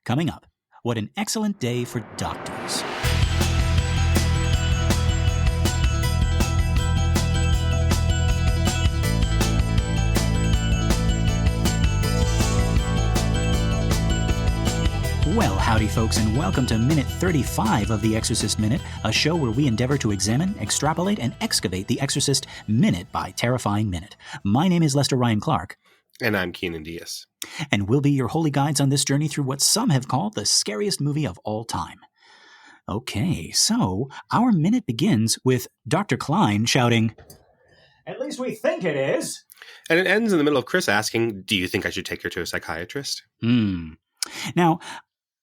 Coming up, what an excellent day for doctors. Well, howdy folks, and welcome to Minute 35 of the Exorcist Minute, a show where we endeavor to examine, extrapolate, and excavate the Exorcist minute by terrifying minute. My name is Lester Ryan Clark. And I'm Keenan Diaz. And we'll be your holy guides on this journey through what some have called the scariest movie of all time. Okay, so our minute begins with Dr. Klein shouting, "At least we think it is." And it ends in the middle of Chris asking, "Do you think I should take her to a psychiatrist?" Now,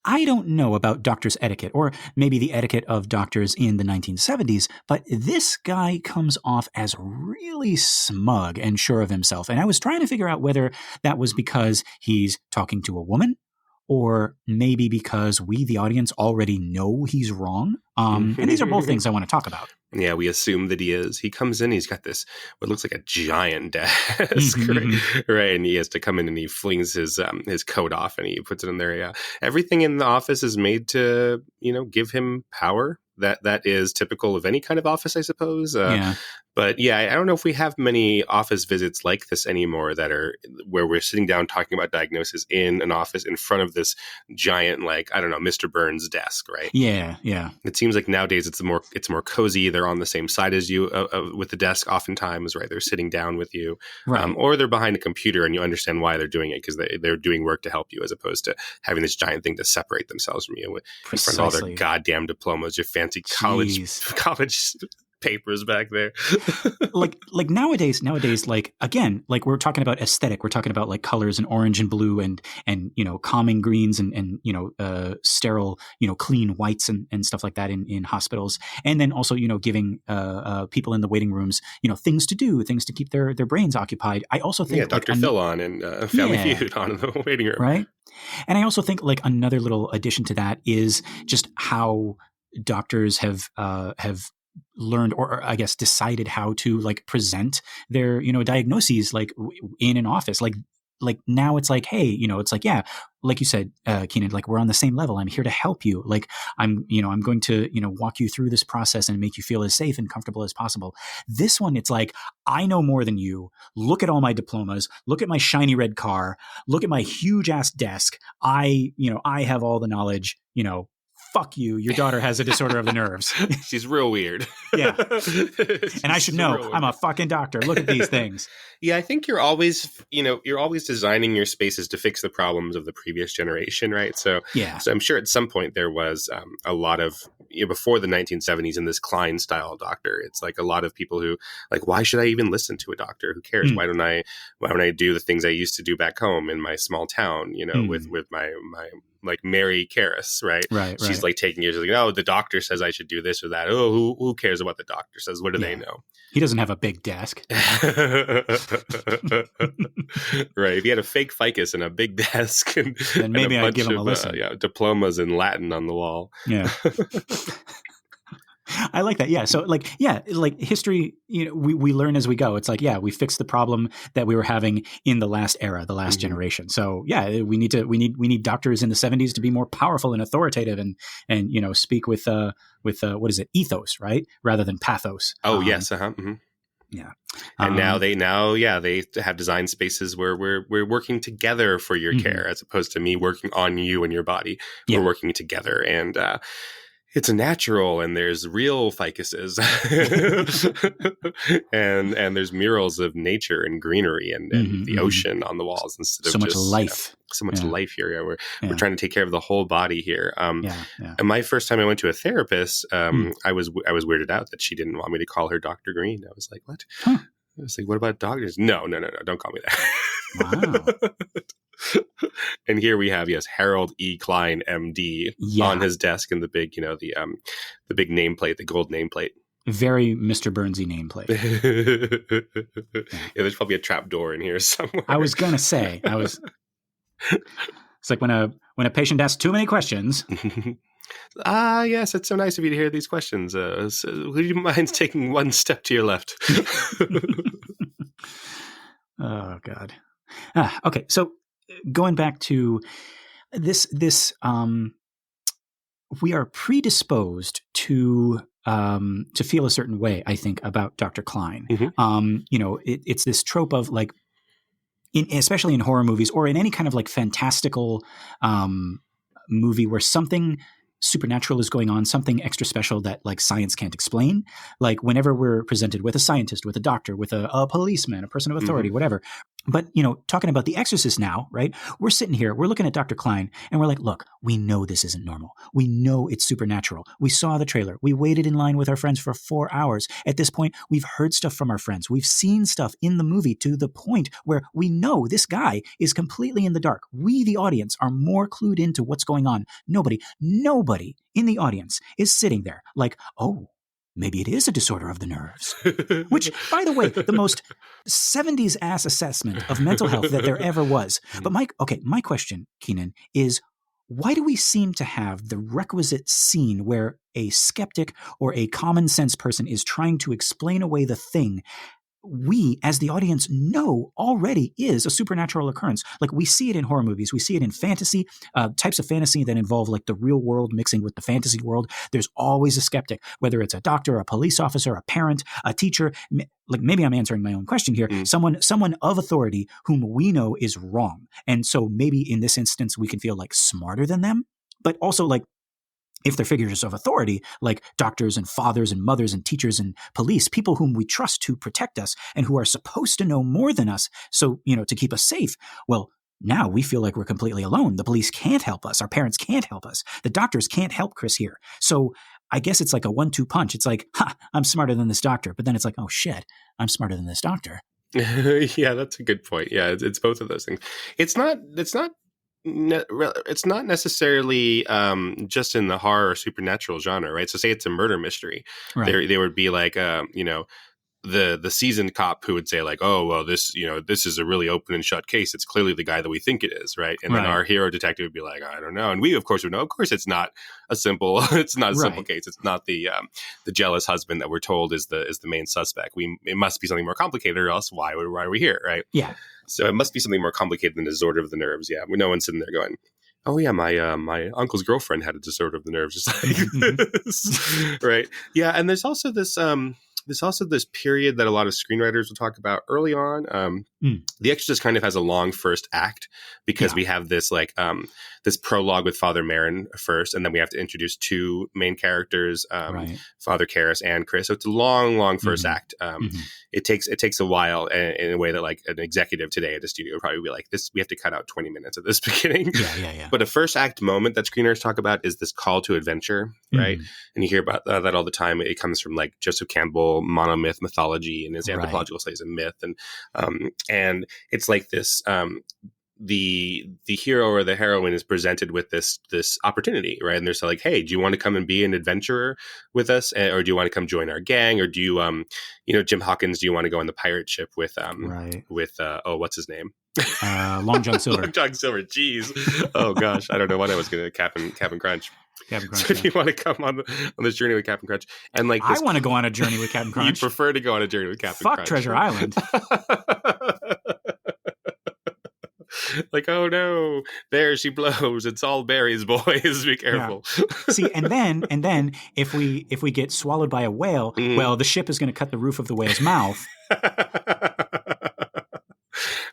I don't know about doctors' etiquette, or maybe the etiquette of doctors in the 1970s, but this guy comes off as really smug and sure of himself. And I was trying to figure out whether that was because he's talking to a woman, or maybe because we, the audience, already know he's wrong. And these are both things I want to talk about. Yeah, we assume that he is. He comes in, he's got this, what looks like a giant desk, right? And he has to come in and he flings his coat off and he puts it in there. Yeah. Everything in the office is made to, give him power. That is typical of any kind of office, I suppose. But yeah, I don't know if we have many office visits like this anymore that are where we're sitting down talking about diagnosis in an office in front of this giant, Mr. Burns desk, right? Yeah, yeah. It seems like nowadays it's more cozy. They're on the same side as you with the desk oftentimes, right? They're sitting down with you, right. Or they're behind a computer and you understand why they're doing it because they're doing work to help you as opposed to having this giant thing to separate themselves from you in front of all their goddamn diplomas, your fancy college papers back there. like nowadays, again, we're talking about aesthetic. We're talking about colors and orange and blue and calming greens and sterile, clean whites and stuff like that in hospitals. And then also, giving people in the waiting rooms, things to do, things to keep their brains occupied. I also think Dr. Phil on and Family Feud on in the waiting room. Right. And I also think another little addition to that is just how doctors have learned, or I guess decided how to present their diagnoses in an office. Now it's hey, it's yeah, like you said, Keenan, we're on the same level. I'm here to help you. I'm going to walk you through this process and make you feel as safe and comfortable as possible. This one, it's I know more than you. Look at all my diplomas. Look at my shiny red car. Look at my huge ass desk. I have all the knowledge. Fuck you. Your daughter has a disorder of the nerves. She's real weird. Yeah. And I should know. I'm a fucking doctor. Look at these things. Yeah, I think you're always designing your spaces to fix the problems of the previous generation, right? So, yeah. So I'm sure at some point there was a lot of, before the 1970s in this Klein style doctor, it's a lot of people who why should I even listen to a doctor? Who cares? Why don't I do the things I used to do back home in my small town, with my Mary Karras, right? Right. She's taking years, oh, the doctor says I should do this or that. Oh, who cares about the doctor says? What do they know? He doesn't have a big desk. Right. If he had a fake ficus and a big desk and then maybe I'd give him a listen. Diplomas in Latin on the wall. Yeah. I like that. Yeah. So history, we learn as we go. It's we fixed the problem that we were having in the last era, the last generation. So yeah, we need doctors in the 70s to be more powerful and authoritative and speak with what is it? Ethos, right? Rather than pathos. Oh, yes. Mm-hmm. Yeah. And now they have design spaces where we're working together for your care as opposed to me working on you and your body. Yeah. We're working together and, it's natural, and there's real ficuses, and there's murals of nature and greenery and the ocean on the walls instead of so much just life. So much life here. Yeah, we're trying to take care of the whole body here. And my first time I went to a therapist, I was weirded out that she didn't want me to call her Dr. Green. I was like, what? Huh. I was like, what about doctors? No, don't call me that. Wow. And here we have, Harold E. Klein, M.D. on his desk in the big, the big nameplate, the gold nameplate. Very Mr. Burnsy nameplate. Yeah, there's probably a trap door in here somewhere. I was gonna say, it's when a patient asks too many questions. Yes, it's so nice of you to hear these questions. So would you mind taking one step to your left? Oh God. Okay, so going back to this we are predisposed to feel a certain way, I think, about Dr. Klein. It's this trope of like, especially in horror movies or in any kind of like fantastical movie where something supernatural is going on, something extra special that like science can't explain. Like whenever we're presented with a scientist, with a doctor, with a policeman, a person of authority, whatever. But, talking about The Exorcist now, right? We're sitting here, we're looking at Dr. Klein, and we're like, look, we know this isn't normal. We know it's supernatural. We saw the trailer. We waited in line with our friends for 4 hours. At this point, we've heard stuff from our friends. We've seen stuff in the movie to the point where we know this guy is completely in the dark. We, the audience, are more clued into what's going on. Nobody in the audience is sitting there like, oh, maybe it is a disorder of the nerves. Which, by the way, the most 70s ass assessment of mental health that there ever was. But my question, Keenan, is why do we seem to have the requisite scene where a skeptic or a common sense person is trying to explain away the thing we, as the audience, know already is a supernatural occurrence? Like we see it in horror movies. We see it in fantasy, types of fantasy that involve like the real world mixing with the fantasy world. There's always a skeptic, whether it's a doctor, a police officer, a parent, a teacher. Like maybe I'm answering my own question here. Someone of authority whom we know is wrong. And so maybe in this instance, we can feel like smarter than them, but also like, if they're figures of authority, like doctors and fathers and mothers and teachers and police, people whom we trust to protect us and who are supposed to know more than us, so, to keep us safe, well, now we feel like we're completely alone. The police can't help us. Our parents can't help us. The doctors can't help Chris here. So I guess it's like a 1-2 punch. It's like, I'm smarter than this doctor. But then it's like, oh shit, I'm smarter than this doctor. Yeah, that's a good point. Yeah, it's both of those things. It's not necessarily just in the horror or supernatural genre, right? So say it's a murder mystery. Right. There would be like, the seasoned cop who would say like, oh, well, this is a really open and shut case. It's clearly the guy that we think it is, right? And then our hero detective would be like, I don't know. And we, of course, would know, of course, it's not a simple simple case. It's not the jealous husband that we're told is the main suspect. It must be something more complicated, or else why are we here, right? Yeah. So it must be something more complicated than a disorder of the nerves. Yeah, no one's sitting there going, oh yeah, my uncle's girlfriend had a disorder of the nerves, just like this, right? Yeah, and there's also this period that a lot of screenwriters will talk about early on. The Exorcist kind of has a long first act because we have this like this prologue with Father Marin first, and then we have to introduce two main characters, Father Karras and Chris. So it's a long first act. It takes a while in a way that like an executive today at a studio would probably be like, this, we have to cut out 20 minutes of this beginning. Yeah. But a first act moment that screenwriters talk about is this call to adventure, right? And you hear about that all the time. It comes from like Joseph Campbell monomyth mythology and his anthropological studies of myth, and it's like this. The hero or the heroine is presented with this opportunity, right? And they're so like, hey, do you want to come and be an adventurer with us, or do you want to come join our gang, or do you, Jim Hawkins, do you want to go on the pirate ship with what's his name? Long John Silver. Long John Silver. Jeez. Oh gosh, I don't know what I was going to Captain Crunch. So if you want to come on this journey with Captain Crunch, and like I want to go on a journey with Captain Crunch. You prefer to go on a journey with Captain Crunch? Fuck Treasure Island. Like, oh no, there she blows. It's all berries, boys. Be careful. Yeah. See, and then if we get swallowed by a whale, well, the ship is going to cut the roof of the whale's mouth.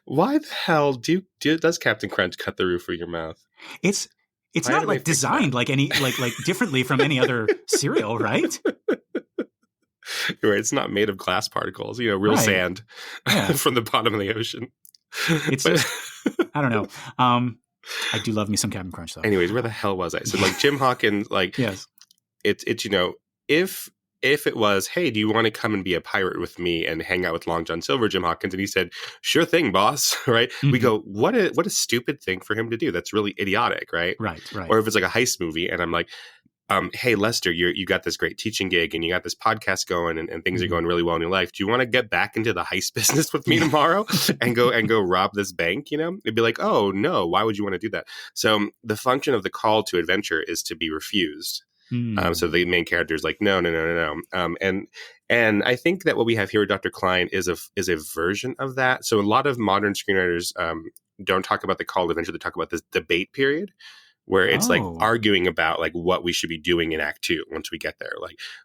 Why the hell does Captain Crunch cut the roof of your mouth? It's not like designed like any like differently from any other cereal, right? Right. It's not made of glass particles, real sand from the bottom of the ocean. It's I don't know. I do love me some Captain Crunch though. Anyways, where the hell was I? So like Jim Hawkins, like yes, it's if it was, hey, do you want to come and be a pirate with me and hang out with Long John Silver, Jim Hawkins, and he said, sure thing, boss, right? We go, what a stupid thing for him to do. That's really idiotic, right? Right. Or if it's like a heist movie, and I'm like, hey, Lester, you got this great teaching gig and you got this podcast going and things are going really well in your life. Do you want to get back into the heist business with me tomorrow and go rob this bank? It'd be like, oh no, why would you want to do that? So the function of the call to adventure is to be refused. So the main character is like, no. And I think that what we have here with Dr. Klein is a version of that. So a lot of modern screenwriters don't talk about the call to adventure. They talk about this debate period where it's like Oh, arguing about like what we should be doing in act 2 once we get there.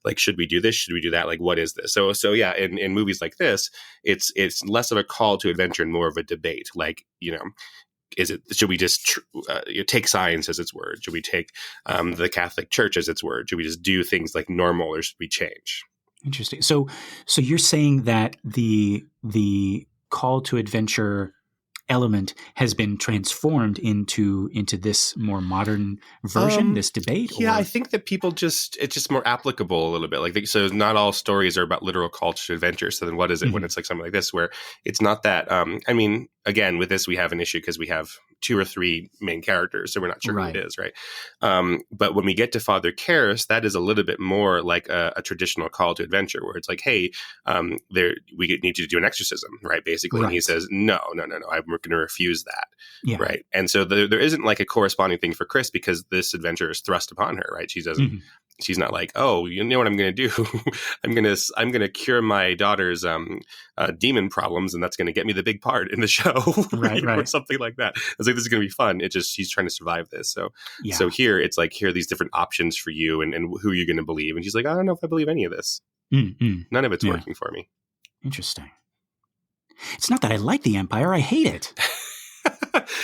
Like should we do this? Should we do that? Like what is this? So yeah, in movies like this, it's less of a call to adventure and more of a debate. Like, should we just take science as its word? Should we take the Catholic Church as its word? Should we just do things like normal, or should we change? interesting. So you're saying that the call to adventure element has been transformed into this more modern version, this debate? Yeah, or? I think that it's just more applicable a little bit. Like, so not all stories are about literal calls to adventure. So then what is it when it's like something like this, where it's not that, I mean, again, with this, we have an issue because we have 2 or 3 main characters, so we're not sure who it is, right? But when we get to Father Karras, that is a little bit more like a traditional call to adventure, where it's like, hey, we need you to do an exorcism, right? Basically, and he says, no, I'm going to refuse that, right? And so there isn't like a corresponding thing for Chris, because this adventure is thrust upon her, right? She doesn't. She's not like, oh, you know what I'm going to do? I'm going to cure my daughter's demon problems, and that's going to get me the big part in the show, right? Or something like that. It's like, this is going to be fun. It's just she's trying to survive this. So here it's like, here are these different options for you, and who you're going to believe. And she's like, I don't know if I believe any of this. None of it's working for me. Interesting. It's not that I like the Empire; I hate it.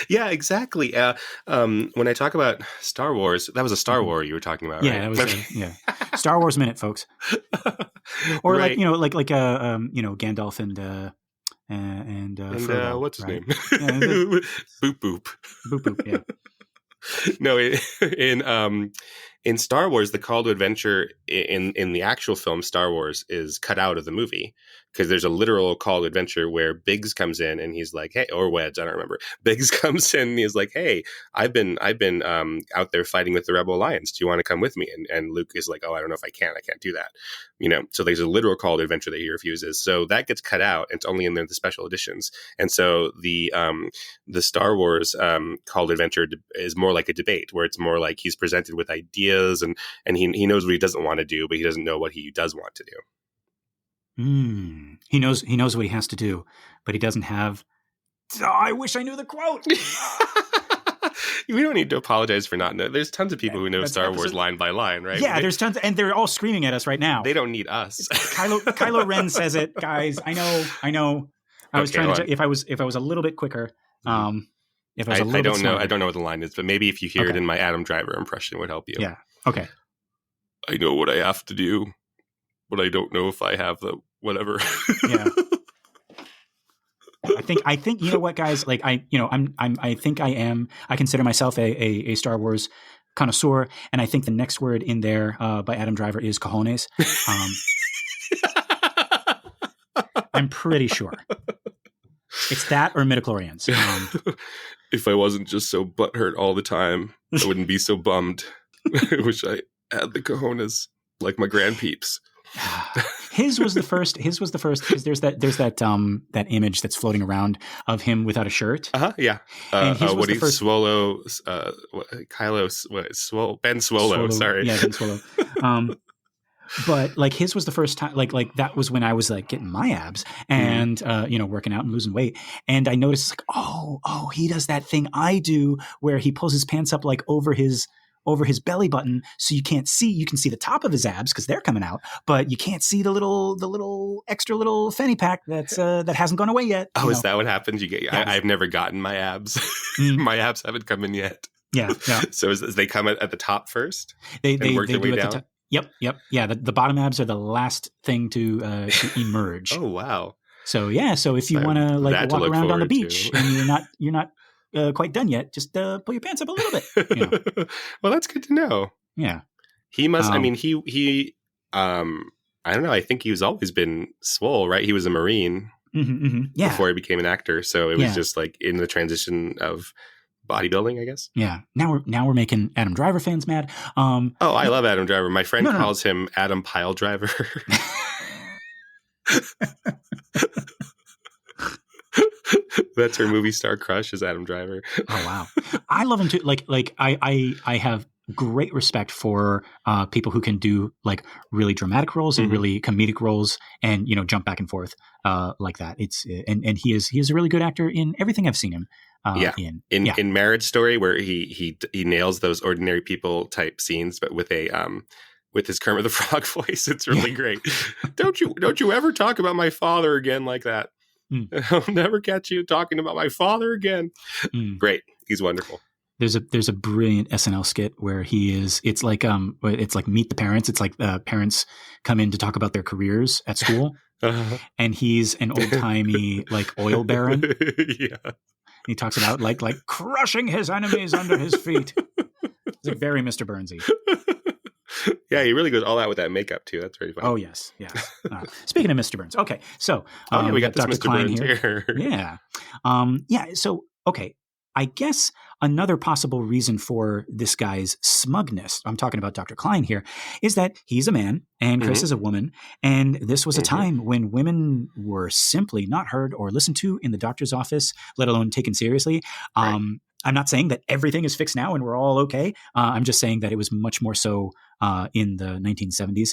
Yeah, exactly. When I talk about Star Wars, that was a Star War you were talking about, right? Yeah, that was Star Wars Minute, folks. Or right. like Gandalf and Frodo, what's his name? Boop boop. Boop boop. Yeah. No, in Star Wars, the call to adventure in the actual film Star Wars is cut out of the movie, because there's a literal call to adventure where Biggs comes in and he's like, hey, or Wedge, I don't remember. Biggs comes in and he's like, hey, I've been out there fighting with the Rebel Alliance. Do you want to come with me? And Luke is like, oh, I don't know if I can't do that. So there's a literal call to adventure that he refuses. So that gets cut out. It's only in the special editions. And so the Star Wars call to adventure is more like a debate, where it's more like he's presented with ideas and he knows what he doesn't want to do, but he doesn't know what he does want to do. He knows what he has to do, but he doesn't have. Oh, I wish I knew the quote. We don't need to apologize for not knowing. There's tons of people who know Star Wars line by line, right? Yeah, there's tons, and they're all screaming at us right now. They don't need us. Kylo Ren says it, guys. I know. I was trying to. If I was a little bit quicker. If I was a little I bit don't smarter. know. I don't know what the line is, but maybe if you hear it in my Adam Driver impression, it would help you. Yeah. Okay. I know what I have to do, but I don't know if I have the whatever. Yeah. I think you know what, guys, like I consider myself a Star Wars connoisseur, and I think the next word in there by Adam Driver is cojones. I'm pretty sure it's that or midichlorians. If I wasn't just so butthurt all the time, I wouldn't be so bummed. I wish I had the cojones like my grandpeeps. His was the first because there's that image that's floating around of him without a shirt. Yeah. And his was the first. Swallow, Kylo, Ben Swallow. Sorry. Yeah, Ben Swallow. But like his was the first time, like that was when I was like getting my abs and working out and losing weight, and I noticed like oh he does that thing I do where he pulls his pants up like over his belly button, so you can see the top of his abs because they're coming out, but you can't see the little extra little fanny pack that hasn't gone away yet. Oh, is that what happens? I've never gotten my abs. My abs haven't come in yet. Yeah. So as they come at the top first, they work their way down. Yep. Yeah. The bottom abs are the last thing to emerge. Oh wow. So yeah. So if you want to like walk around on the beach and you're not quite done yet, just pull your pants up a little bit. Well, that's good to know. Yeah. He must. I mean, he. I don't know. I think he's always been swole, right? He was a Marine before he became an actor, so it was just like in the transition of bodybuilding, I guess. Yeah. Now we're making Adam Driver fans mad. I love Adam Driver. My friend calls him Adam Pile Driver. That's her movie star crush, is Adam Driver. Oh wow, I love him too. Like I have great respect for people who can do like really dramatic roles and really comedic roles, and jump back and forth like that. It's and he is a really good actor in everything I've seen him. Yeah. in. In Marriage Story, where he nails those ordinary people type scenes, but with a with his Kermit the Frog voice. It's really great. Don't you ever talk about my father again like that. Mm. I'll never catch you talking about my father again. Mm. Great. He's wonderful. There's a brilliant SNL skit where it's like Meet the Parents. It's like parents come in to talk about their careers at school. And he's an old timey like oil baron. Yeah. He talks about like crushing his enemies under his feet. It's like very Mr. Burnsy. Yeah, he really goes all out with that makeup too. That's very funny. Oh yes. Speaking of Mr. Burns, okay, so we got this Dr. Mr. Klein Burns here. Yeah. So okay, I guess another possible reason for this guy's smugness, I'm talking about Dr. Klein here, is that he's a man and Chris is a woman. And this was a time when women were simply not heard or listened to in the doctor's office, let alone taken seriously. Right. I'm not saying that everything is fixed now and we're all okay. I'm just saying that it was much more so in the 1970s.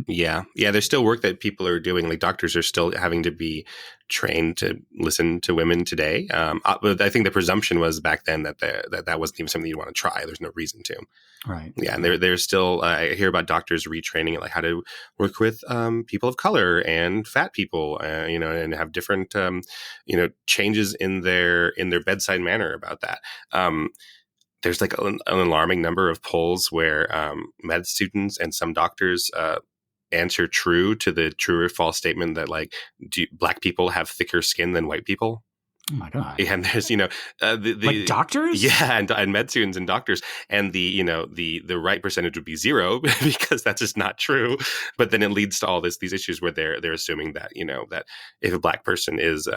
Yeah. There's still work that people are doing. Like doctors are still having to be trained to listen to women today. But I think the presumption was back then that wasn't even something you want to try. There's no reason to. Right. Yeah. And there's still, I hear about doctors retraining, like how to work with people of color and fat people, and have different, changes in their bedside manner about that. There's like an alarming number of polls where med students and some doctors answer true to the true or false statement that like black people have thicker skin than white people. Oh my God. And there's, like doctors? Yeah. And med students and doctors. And the right percentage would be 0 because that's just not true. But then it leads to all these issues where they're assuming that, that if a black person is,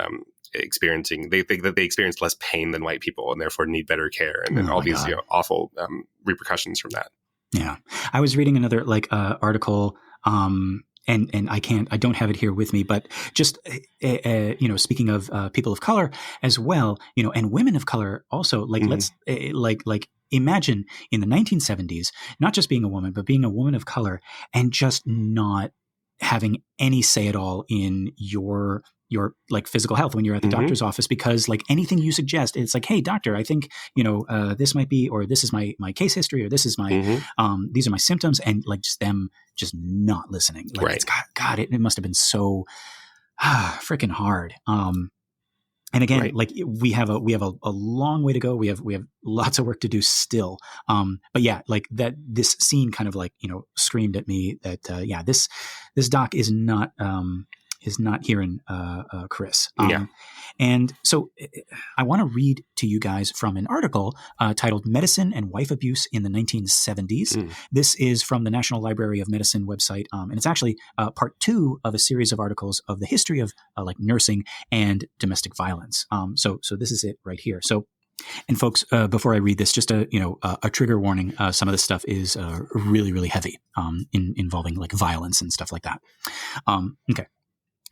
experiencing, they think that they experience less pain than white people and therefore need better care. And then all these, awful repercussions from that. Yeah. I was reading another article, and I don't have it here with me, but just, speaking of people of color as well, and women of color also, let's imagine in the 1970s, not just being a woman, but being a woman of color and just not having any say at all in your like physical health when you're at the doctor's office, because like anything you suggest, it's like, hey doctor, I think, this might be, or this is my case history, or this is my, these are my symptoms. And like just them just not listening. Like, right. It's God, it must have been so freaking hard. And again, right. like we have a long way to go. We have lots of work to do still. But yeah, like this scene kind of like, screamed at me that, this doc is not hearing Chris. And so I want to read to you guys from an article titled Medicine and Wife Abuse in the 1970s. This is from the National Library of Medicine website. And it's actually part 2 of a series of articles of the history of like nursing and domestic violence. So this is it right here. So, and folks, before I read this, just a trigger warning. Some of this stuff is really, really heavy involving like violence and stuff like that. Okay.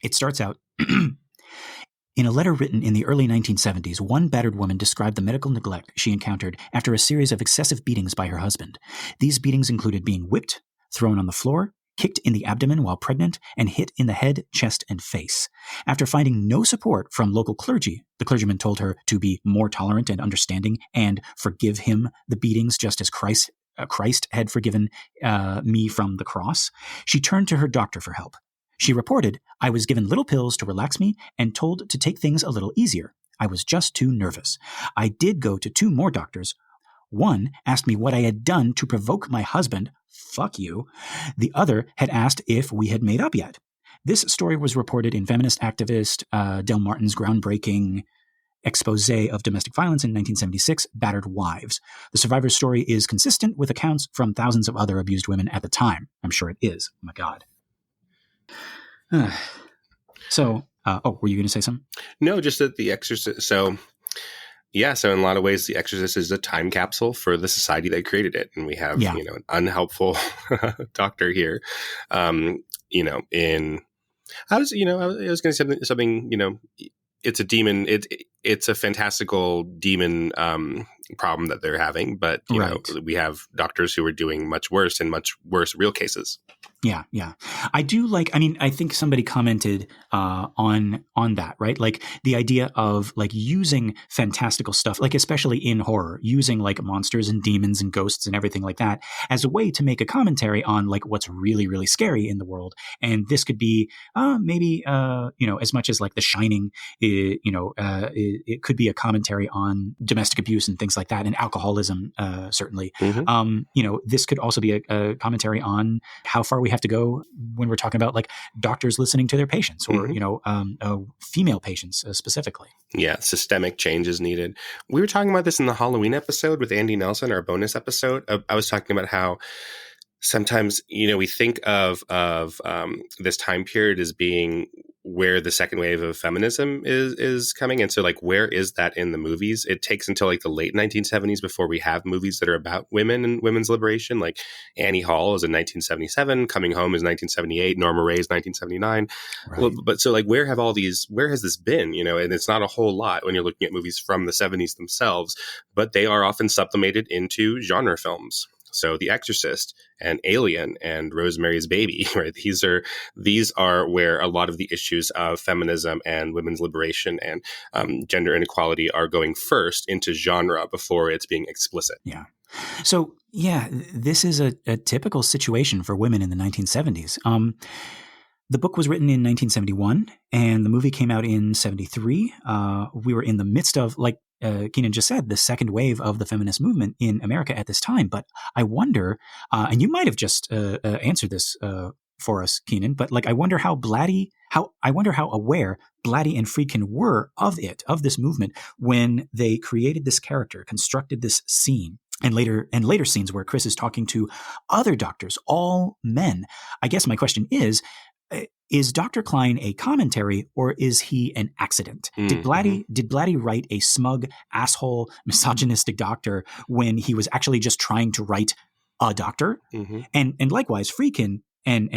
It starts out, in a letter written in the early 1970s, one battered woman described the medical neglect she encountered after a series of excessive beatings by her husband. These beatings included being whipped, thrown on the floor, kicked in the abdomen while pregnant, and hit in the head, chest, and face. After finding no support from local clergy, the clergyman told her to be more tolerant and understanding and forgive him the beatings just as Christ had forgiven me from the cross. She turned to her doctor for help. She reported, I was given little pills to relax me and told to take things a little easier. I was just too nervous. I did go to 2 more doctors. One asked me what I had done to provoke my husband. Fuck you. The other had asked if we had made up yet. This story was reported in feminist activist Del Martin's groundbreaking expose of domestic violence in 1976, Battered Wives. The survivor's story is consistent with accounts from thousands of other abused women at the time. I'm sure it is. Oh my God. So, were you going to say something? No, just that The Exorcist. So in a lot of ways, The Exorcist is a time capsule for the society that created it, and we have an unhelpful doctor here. I was going to say something. It's a demon. It's a fantastical demon problem that they're having, but we have doctors who are doing much worse in much worse real cases. Yeah, yeah. I do like, I mean, I think somebody commented on that, right? Like the idea of like using fantastical stuff, like especially in horror, using like monsters and demons and ghosts and everything like that as a way to make a commentary on like what's really, really scary in the world. And this could be maybe, as much as like The Shining, it could be a commentary on domestic abuse and things like that, and alcoholism, certainly. Mm-hmm. This could also be a commentary on how far we have to go when we're talking about like doctors listening to their patients, or female patients specifically. Yeah, systemic change is needed. We were talking about this in the Halloween episode with Andy Nelson, our bonus episode. I was talking about how sometimes, we think of this time period as being where the second wave of feminism is coming. And so like, where is that in the movies? It takes until like the late 1970s before we have movies that are about women and women's liberation. Like Annie Hall is in 1977, Coming Home is 1978, Norma Ray is 1979. Right. Well, but so like, where has this been? And it's not a whole lot when you're looking at movies from the 70s themselves, but they are often sublimated into genre films. So The Exorcist and Alien and Rosemary's Baby, right? These are where a lot of the issues of feminism and women's liberation and gender inequality are going first into genre before it's being explicit. Yeah. So, yeah, this is a typical situation for women in the 1970s. The book was written in 1971 and the movie came out in 73. We were in the midst of, like Keenan just said, the second wave of the feminist movement in America at this time. But I wonder, and you might have just answered this for us, Keenan, but like I wonder how aware Blatty and Friedkin were of this movement when they created this character, constructed this scene. And later scenes where Chris is talking to other doctors, all men. I guess my question is Dr. Klein a commentary or is he an accident? Mm-hmm. Did Blatty write a smug, asshole, misogynistic doctor when he was actually just trying to write a doctor? Mm-hmm. And likewise, Friedkin and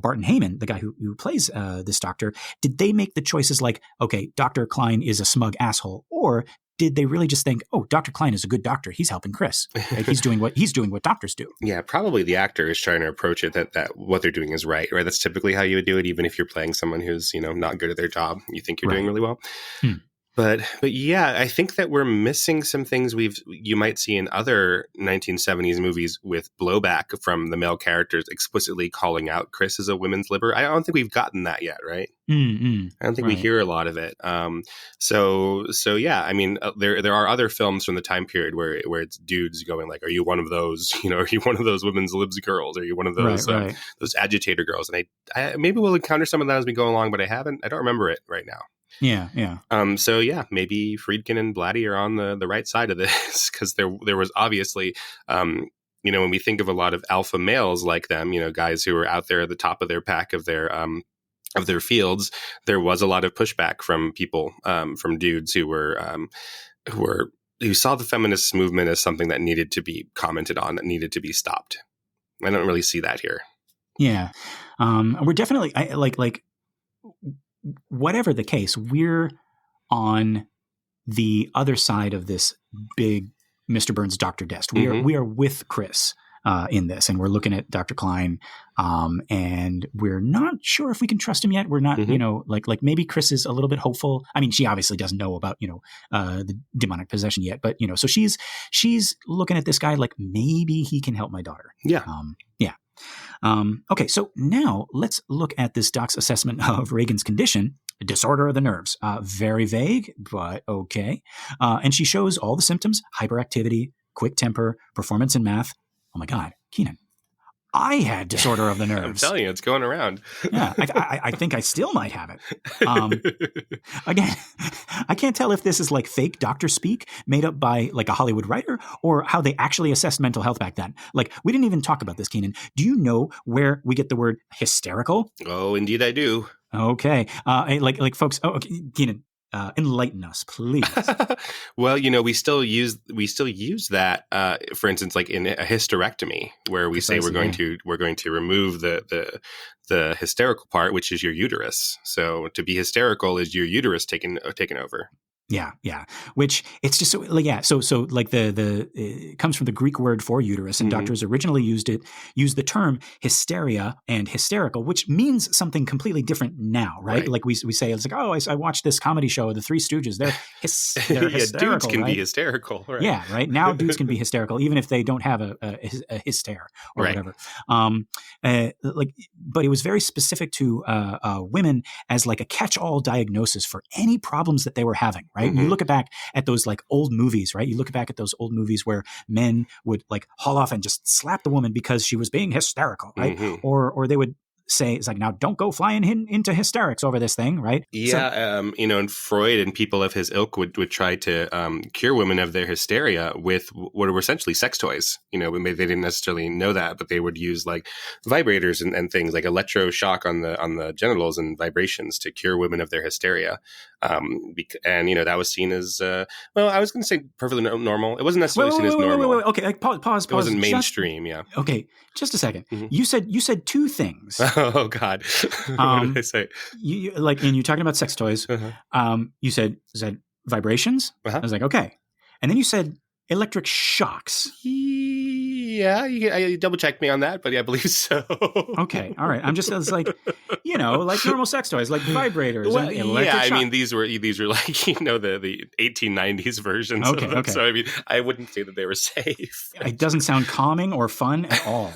Barton Heyman, the guy who plays this doctor, did they make the choices like, okay, Dr. Klein is a smug asshole, or did they really just think, oh, Dr. Klein is a good doctor, he's helping Chris, right? he's doing what doctors do? Yeah, probably the actor is trying to approach it that what they're doing is right? That's typically how you would do it, even if you're playing someone who's not good at their job. You think you're doing really well. But yeah, I think that we're missing some things you might see in other 1970s movies with blowback from the male characters explicitly calling out Chris as a women's liberator. I don't think we've gotten that yet, right? Mm-hmm. I don't think we hear a lot of it. So yeah, I mean, there are other films from the time period where it's dudes going like, "Are you one of those? Are you one of those women's libs girls? Are you one of those those agitator girls?" And I maybe we'll encounter some of that as we go along, but I don't remember it right now. Yeah. So yeah, maybe Friedkin and Blatty are on the right side of this, because there was obviously, when we think of a lot of alpha males like them, guys who are out there at the top of their pack of their fields, there was a lot of pushback from people, from dudes who saw the feminist movement as something that needed to be commented on, that needed to be stopped. I don't really see that here. Yeah, we're definitely like. Whatever the case, we're on the other side of this big Mr. Burns Dr. Dest. We are with Chris in this, and we're looking at Dr. Klein, and we're not sure if we can trust him yet. We're not, like maybe Chris is a little bit hopeful. I mean, she obviously doesn't know about the demonic possession yet, but so she's looking at this guy like maybe he can help my daughter. Yeah. Okay, so now let's look at this doc's assessment of Reagan's condition, disorder of the nerves. Very vague, but okay. And she shows all the symptoms: hyperactivity, quick temper, performance in math. Oh my God, Keenan, I had disorder of the nerves. I'm telling you, it's going around. Yeah, I think I still might have it. Again, I can't tell if this is like fake doctor speak made up by like a Hollywood writer, or how they actually assessed mental health back then. Like, we didn't even talk about this, Keenan. Do you know where we get the word hysterical? Oh, indeed I do. Okay. Like folks. Oh, okay, Keenan. Enlighten us, please. Well, we still use that, for instance, like in a hysterectomy, where we say we're going to remove the hysterical part, which is your uterus. So to be hysterical is your uterus taken over. Yeah, yeah. Which it's just so like so like the it comes from the Greek word for uterus, and doctors originally used the term hysteria and hysterical, which means something completely different now, right? Like we say it's like, oh, I watched this comedy show, The Three Stooges. They're yeah, hysterical, dudes can right? be hysterical, right? Yeah, right. Now dudes can be hysterical even if they don't have a hyster or whatever. But it was very specific to women as like a catch-all diagnosis for any problems that they were having. Right. You look back at those like old movies, right? You look back at those old movies where men would like haul off and just slap the woman because she was being hysterical, right? Or they would say, it's like, now don't go flying into hysterics over this thing, right? Yeah, and Freud and people of his ilk would try to cure women of their hysteria with what were essentially sex toys. Maybe they didn't necessarily know that, but they would use like vibrators and things like electroshock on the genitals and vibrations to cure women of their hysteria. And that was seen as I was going to say perfectly normal. It wasn't necessarily seen as normal. Wait. Okay, like, pause. It wasn't mainstream. Yeah. Okay, just a second. You said two things. Oh God, what did I say? You like, and you're talking about sex toys. You said vibrations. I was like, okay, and then you said electric shocks. Yeah, you double checked me on that, but yeah, I believe so. Okay, all right. I'm just like, like normal sex toys, like vibrators. Well, and electric I shock. mean, these were like the 1890s versions of them. Okay. So I mean, I wouldn't say that they were safe. It doesn't sound calming or fun at all.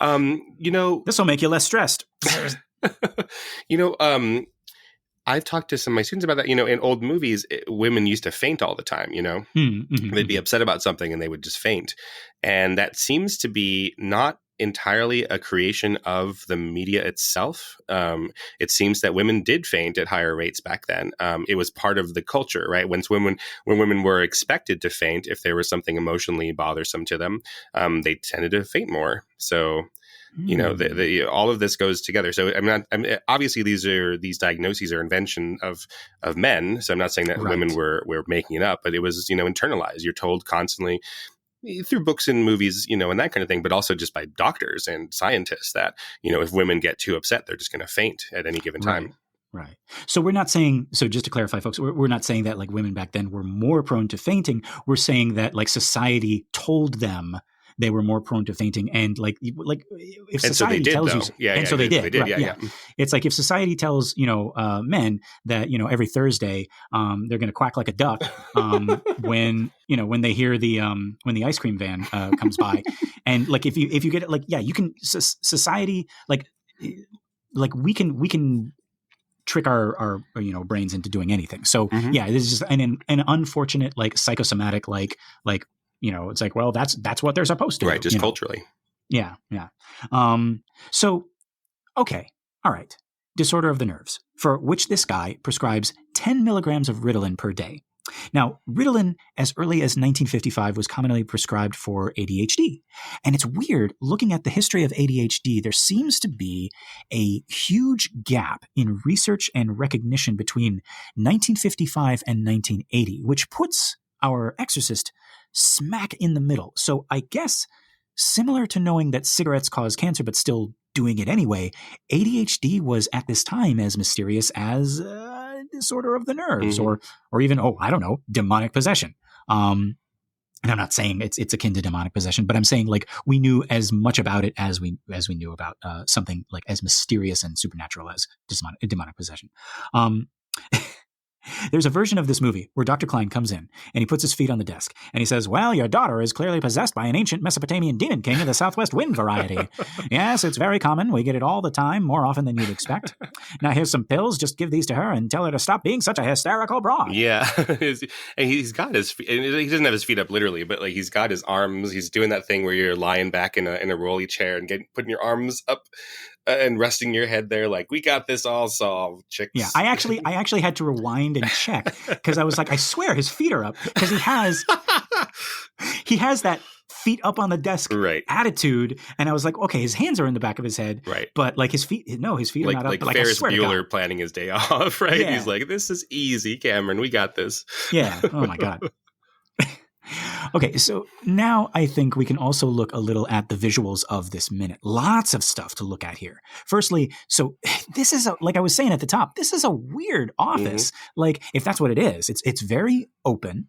This will make you less stressed. I've talked to some of my students about that. In old movies, women used to faint all the time. They'd be upset about something and they would just faint. And that seems to be not entirely a creation of the media itself. It seems that women did faint at higher rates back then. It was part of the culture, right? When women were expected to faint, if there was something emotionally bothersome to them, they tended to faint more. So, all of this goes together. So obviously these diagnoses are invention of men. So I'm not saying that women were making it up, but it was, internalized. You're told constantly through books and movies, and that kind of thing, but also just by doctors and scientists that, if women get too upset, they're just going to faint at any given time. Right. So we're not saying, so just to clarify, folks, we're not saying that like women back then were more prone to fainting. We're saying that like society told them they were more prone to fainting, and like if society tells you, and so they did. Yeah. It's like if society tells men that every Thursday they're going to quack like a duck when they hear when the ice cream van comes by, and like if you get it, like you can society like we can trick our brains into doing anything. So this is just an unfortunate like psychosomatic like. It's like, well, that's what they're supposed to do. Right, just culturally. Yeah. So, okay, all right. Disorder of the nerves, for which this guy prescribes 10 milligrams of Ritalin per day. Now, Ritalin, as early as 1955, was commonly prescribed for ADHD. And it's weird, looking at the history of ADHD, there seems to be a huge gap in research and recognition between 1955 and 1980, which puts our Exorcist smack in the middle. So I guess similar to knowing that cigarettes cause cancer but still doing it anyway, ADHD was at this time as mysterious as disorder of the nerves or even, I don't know, demonic possession. And I'm not saying it's akin to demonic possession, but I'm saying like we knew as much about it as we knew about something like as mysterious and supernatural as demonic possession. There's a version of this movie where Dr. Klein comes in and he puts his feet on the desk and he says, well, your daughter is clearly possessed by an ancient Mesopotamian demon king of the southwest wind variety. Yes, it's very common. We get it all the time, more often than you'd expect. Now here's some pills. Just give these to her and tell her to stop being such a hysterical broad. Yeah. And he's got his feet. He doesn't have his feet up literally, but like he's got his arms. He's doing that thing where you're lying back in a rolly chair and putting your arms up and resting your head there like, we got this all solved, chicks. Yeah, I actually had to rewind and check because I was like, I swear his feet are up because he has that feet up on the desk attitude. And I was like, okay, his hands are in the back of his head. Right. But like his feet are not up. Like Ferris Bueller planning his day off, right? Yeah. He's like, this is easy, Cameron. We got this. Yeah. Oh my God. Okay, so now I think we can also look a little at the visuals of this minute. Lots of stuff to look at here. Firstly, so this is like I was saying at the top, this is a weird office. Like if that's what it is, it's very open.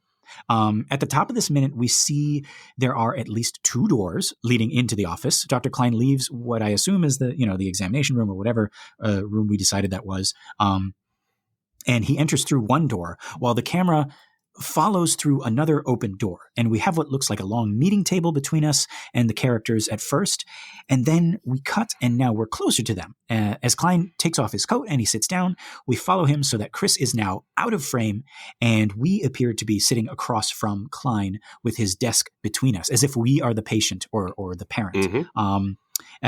At the top of this minute, we see there are at least 2 doors leading into the office. Dr. Klein leaves what I assume is the examination room or whatever room we decided that was. And he enters through one door while the camera follows through another open door. And we have what looks like a long meeting table between us and the characters at first. And then we cut and now we're closer to them. As Klein takes off his coat and he sits down, we follow him so that Chris is now out of frame and we appear to be sitting across from Klein with his desk between us, as if we are the patient or the parent.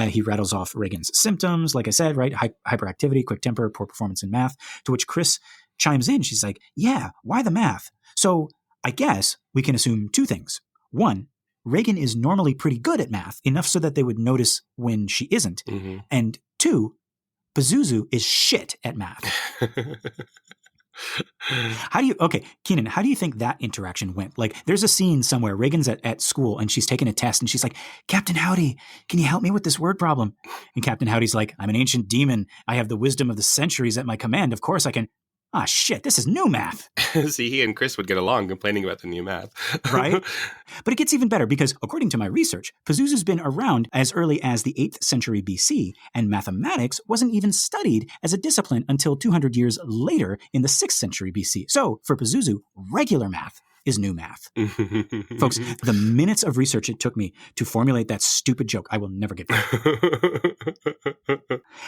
He rattles off Reagan's symptoms, like I said, right? Hyperactivity, quick temper, poor performance in math, to which Chris chimes in. She's like, yeah, why the math? So I guess we can assume 2 things. 1, Reagan is normally pretty good at math, enough so that they would notice when she isn't. And 2, Pazuzu is shit at math. Keenan, how do you think that interaction went? Like, there's a scene somewhere, Reagan's at school and she's taking a test and she's like, Captain Howdy, can you help me with this word problem? And Captain Howdy's like, I'm an ancient demon. I have the wisdom of the centuries at my command. Of course I can. Ah, shit, this is new math. See, he and Chris would get along complaining about the new math. Right? But it gets even better because, according to my research, Pazuzu's been around as early as the 8th century BC, and mathematics wasn't even studied as a discipline until 200 years later in the 6th century BC. So, for Pazuzu, regular math is new math. Folks, the minutes of research it took me to formulate that stupid joke, I will never get back.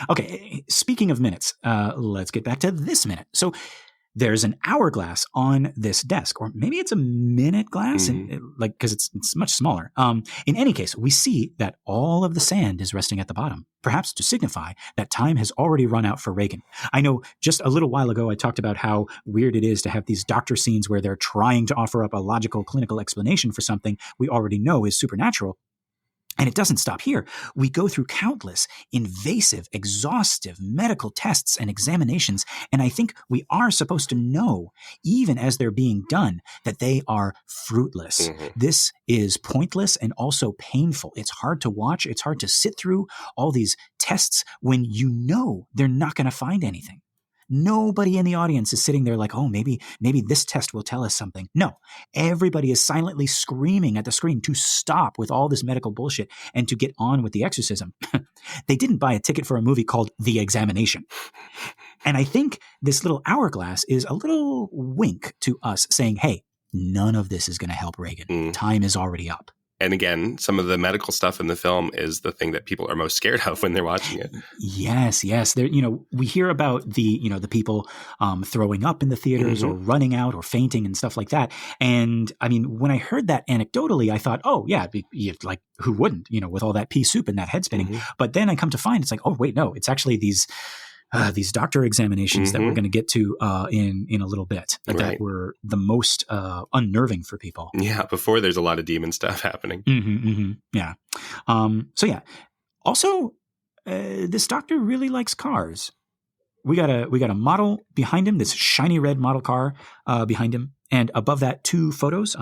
Okay, speaking of minutes, let's get back to this minute. So there's an hourglass on this desk, or maybe it's a minute glass, because it's much smaller. In any case, we see that all of the sand is resting at the bottom, perhaps to signify that time has already run out for Reagan. I know just a little while ago I talked about how weird it is to have these doctor scenes where they're trying to offer up a logical clinical explanation for something we already know is supernatural. And it doesn't stop here. We go through countless invasive, exhaustive medical tests and examinations, and I think we are supposed to know, even as they're being done, that they are fruitless. This is pointless and also painful. It's hard to watch. It's hard to sit through all these tests when you know they're not going to find anything. Nobody in the audience is sitting there like, oh, maybe this test will tell us something. No, everybody is silently screaming at the screen to stop with all this medical bullshit and to get on with the exorcism. They didn't buy a ticket for a movie called The Examination. And I think this little hourglass is a little wink to us saying, hey, none of this is going to help Reagan. Time is already up. And again, some of the medical stuff in the film is the thing that people are most scared of when they're watching it. Yes. There, we hear about the people throwing up in the theaters or running out or fainting and stuff like that. And I mean, when I heard that anecdotally, I thought, oh yeah, like who wouldn't, with all that pea soup and that head spinning. But then I come to find it's like, oh wait, no, it's actually these doctor examinations that we're going to get to in a little bit that were the most unnerving for people. Yeah, before there's a lot of demon stuff happening. Yeah. So yeah. Also, this doctor really likes cars. We got a model behind him, this shiny red model car behind him, and above that 2 photos.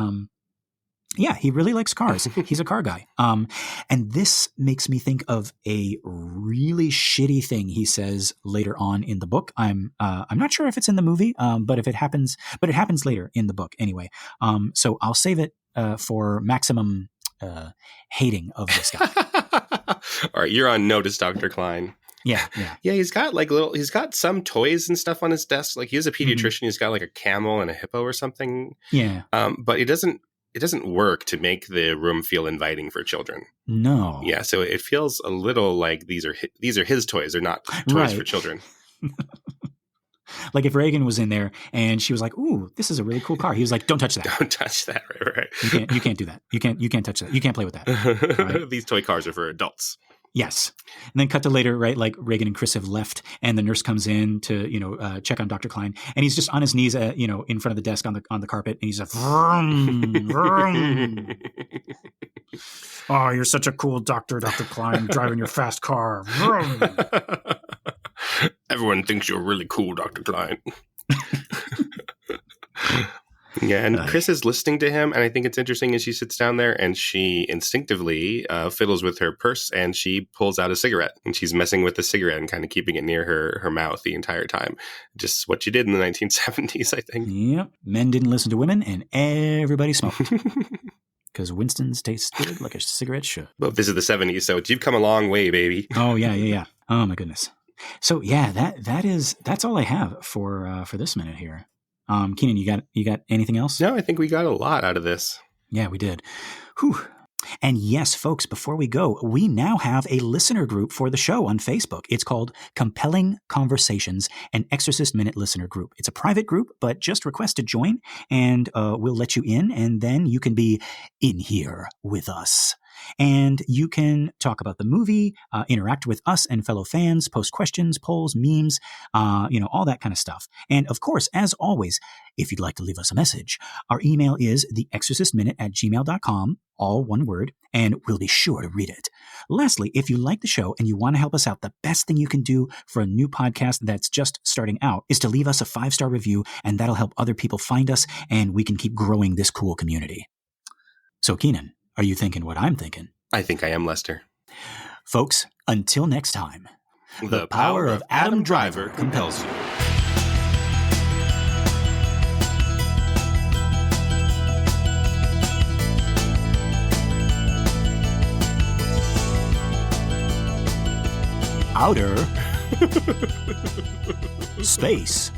Yeah, he really likes cars. He's a car guy. And this makes me think of a really shitty thing he says later on in the book. I'm not sure if it's in the movie, but it happens later in the book anyway. So I'll save it for maximum hating of this guy. All right, you're on notice, Dr. Klein. Yeah. He's got some toys and stuff on his desk. Like he's a pediatrician. He's got like a camel and a hippo or something. Yeah. But it doesn't work to make the room feel inviting for children. No. Yeah, so it feels a little like these are his toys. They're not toys for children. Like if Reagan was in there and she was like, "Ooh, this is a really cool car." He was like, "Don't touch that. Don't touch that." Right. You can't do that. You can't touch that. You can't play with that. Right? These toy cars are for adults. Yes. And then cut to later, right? Like Reagan and Chris have left and the nurse comes in to, check on Dr. Klein. And he's just on his knees, in front of the desk on the carpet. And he's like, vroom, vroom. Oh, you're such a cool doctor, Dr. Klein, driving your fast car. Vroom. Everyone thinks you're really cool, Dr. Klein. Yeah, and Chris is listening to him, and I think it's interesting as she sits down there and she instinctively fiddles with her purse and she pulls out a cigarette and she's messing with the cigarette and kind of keeping it near her mouth the entire time. Just what you did in the 1970s, I think. Yep. Men didn't listen to women and everybody smoked. Because Winston's taste good like a cigarette should. Well, this is the 70s, so you've come a long way, baby. Oh, yeah. Oh, my goodness. So, yeah, that's all I have for this minute here. Keenan, you got anything else? No, I think we got a lot out of this. Yeah, we did. Whew. And yes, folks, before we go, we now have a listener group for the show on Facebook. It's called Compelling Conversations, an Exorcist Minute listener group. It's a private group, but just request to join and we'll let you in, and then you can be in here with us. And you can talk about the movie, interact with us and fellow fans, post questions, polls, memes, all that kind of stuff. And of course, as always, if you'd like to leave us a message, our email is theexorcistminute@gmail.com, all one word, and we'll be sure to read it. Lastly, if you like the show and you want to help us out, the best thing you can do for a new podcast that's just starting out is to leave us a 5-star review, and that'll help other people find us, and we can keep growing this cool community. So, Keenan, are you thinking what I'm thinking? I think I am, Lester. Folks, until next time, the power of Adam Driver compels you. Outer space.